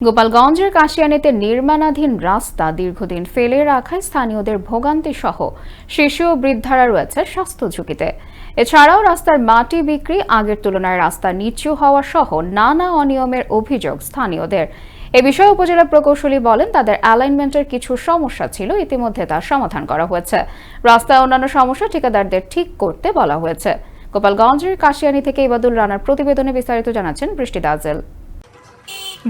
গোপালগঞ্জের কাশিয়ানীতে নির্মাণাধীন রাস্তা দীর্ঘদিন ফেলে রাখায় স্থানীয়দের ভোগান্তি সহ শিশু ও বৃদ্ধারা রয়েছে স্বাস্থ্য ঝুঁকিতে। এছাড়াও রাস্তার মাটি বিক্রি আগের তুলনায় রাস্তা নিচু হওয়া সহ নানা অনিয়মের অভিযোগ স্থানীয়দের। এ বিষয়ে উপজেলা প্রকৌশলী বলেন, তাদের অ্যালাইনমেন্টের কিছু সমস্যা ছিল, ইতিমধ্যে তা সমাধান করা হয়েছে। রাস্তায় অন্যান্য সমস্যা ঠিকাদারদের ঠিক করতে বলা হয়েছে। গোপালগঞ্জের কাশিয়ানী থেকে ইবাদুল রানার প্রতিবেদনে বিস্তারিত জানাচ্ছেন বৃষ্টি দাজেল।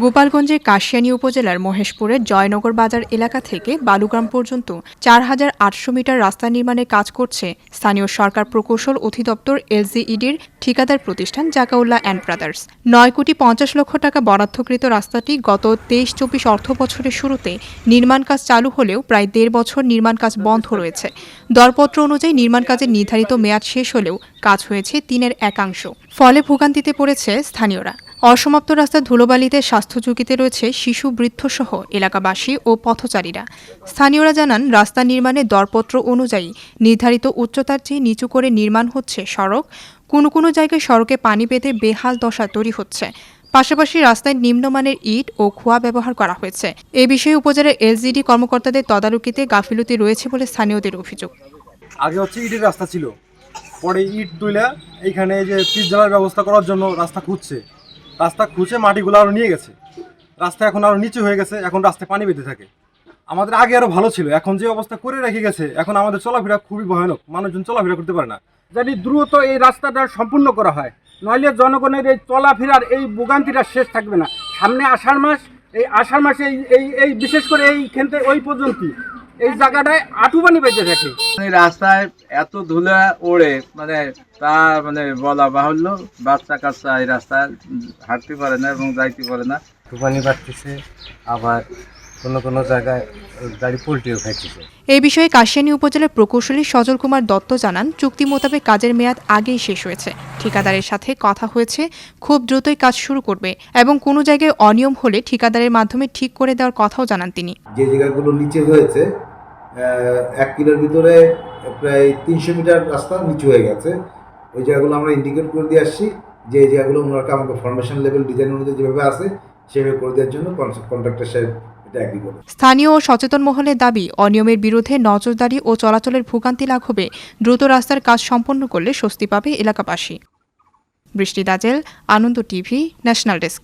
গোপালগঞ্জের কাশিয়ানী উপজেলার মহেশপুরের জয়নগর বাজার এলাকা থেকে বালুগ্রাম পর্যন্ত ৪,৮০০ মিটার রাস্তা নির্মাণের কাজ করছে স্থানীয় সরকার প্রকৌশল অধিদপ্তর এলজিইডির ঠিকাদার প্রতিষ্ঠান জাকাউল্লাহ অ্যান্ড ব্রাদার্স। ৯,৫০,০০,০০০ টাকা বরাদ্দকৃত রাস্তাটি গত ২৩-২৪ অর্থ বছরের শুরুতে নির্মাণ কাজ চালু হলেও প্রায় ১.৫ বছর নির্মাণ কাজ বন্ধ রয়েছে। দরপত্র অনুযায়ী নির্মাণ কাজের নির্ধারিত মেয়াদ শেষ হলেও কাজ হয়েছে ৩/১। ফলে ভোগান্তিতে পড়েছে স্থানীয়রা। অসমাপ্ত রাস্তার ধুলোবালিতে স্বাস্থ্য ঝুঁকিতে রয়েছে শিশু, বৃদ্ধসহ এলাকাবাসী ও পথচারীরা। স্থানীয়রা জানান, রাস্তা নির্মাণের দরপত্র অনুযায়ী নির্ধারিত উচ্চতার চেয়ে নিচু করে নির্মাণ হচ্ছে সড়ক। কোনো কোনো জায়গায় সড়কে পানি পেতে বেহাল দশা তৈরি হচ্ছে। পাশাপাশি রাস্তায় নিম্নমানের ইট ও খোয়া ব্যবহার করা হয়েছে। এ বিষয়ে উপজেলার এলজিডি কর্মকর্তাদের তদারকিতে গাফিলতি রয়েছে বলে স্থানীয়দের অভিযোগ। আগে হচ্ছে ইটের রাস্তা ছিল, পরে ইট তুলে এইখানে যে পিচ ঢালার ব্যবস্থা করার জন্য রাস্তা খুঁজছে মাটিগুলো আরও নিয়ে গেছে। রাস্তা এখন আরও নিচু হয়ে গেছে, এখন রাস্তায় পানি বেঁধে থাকে। আমাদের আগে আরও ভালো ছিল, এখন যে অবস্থা করে রেখে গেছে, এখন আমাদের চলাফেরা খুবই ভয়ানক, মানুষজন চলাফেরা করতে পারে না। যদি দ্রুত এই রাস্তাটা সম্পূর্ণ করা হয়, নইলে জনগণের এই চলাফেরার এই ভোগান্তিটা শেষ থাকবে না। সামনে আষাঢ় মাস, এই আষাঢ় মাসে এই বিশেষ করে এইখান থেকে ওই পর্যন্ত এই জায়গাটায় আঁটু পানি বেঁচে থাকে। রাস্তায় এত ধুলা ওড়ে তা বলা বাহুল্য। বাচ্চা কাচ্চা এই রাস্তায় হাঁটতে পারে না এবং যাইতে পারে না। পানি বাড়তেছে, আবার কোনো জায়গায় গাড়ি পোল্ট্রিও খাইতেছে। এই বিষয়ে কাশিয়ানী উপজেলার প্রকৌশলী সজল কুমার দত্ত জানান, চুক্তি মোতাবেক কাজের মেয়াদ আগেই শেষ হয়েছে। ঠিকাদারের সাথে কথা হয়েছে, খুব দ্রুতই কাজ শুরু করবে এবং কোনো জায়গায় অনিয়ম হলে ঠিকাদারের মাধ্যমে ঠিক করে দেওয়ার কথাও জানান তিনি। যে জায়গাগুলো নিচে হয়েছে, 1 কিলোর ভিতরে প্রায় 300 মিটার রাস্তা নিচু হয়ে গেছে। ওই জায়গাগুলো আমরা ইন্ডিকেট করে দিয়ে আসছি, যে জায়গাগুলো ওনারা আমাকে ফরমেশন লেভেল ডিজাইন অনুযায়ী যেভাবে আছে সেভাবে করে দেওয়ার জন্য কন্ট্রাক্টর সাহেব এটা এগ্রি করে। স্থানীয় ও সচেতন মহলের দাবি, অনিয়মের বিরুদ্ধে নজরদারি ও চলাচলের ভোগান্তি লাঘবে দ্রুত রাস্তার কাজ সম্পন্ন করলে স্বস্তি পাবে এলাকাবাসী। বৃষ্টি দাজেল, আনন্দ টিভি, ন্যাশনাল ডেস্ক।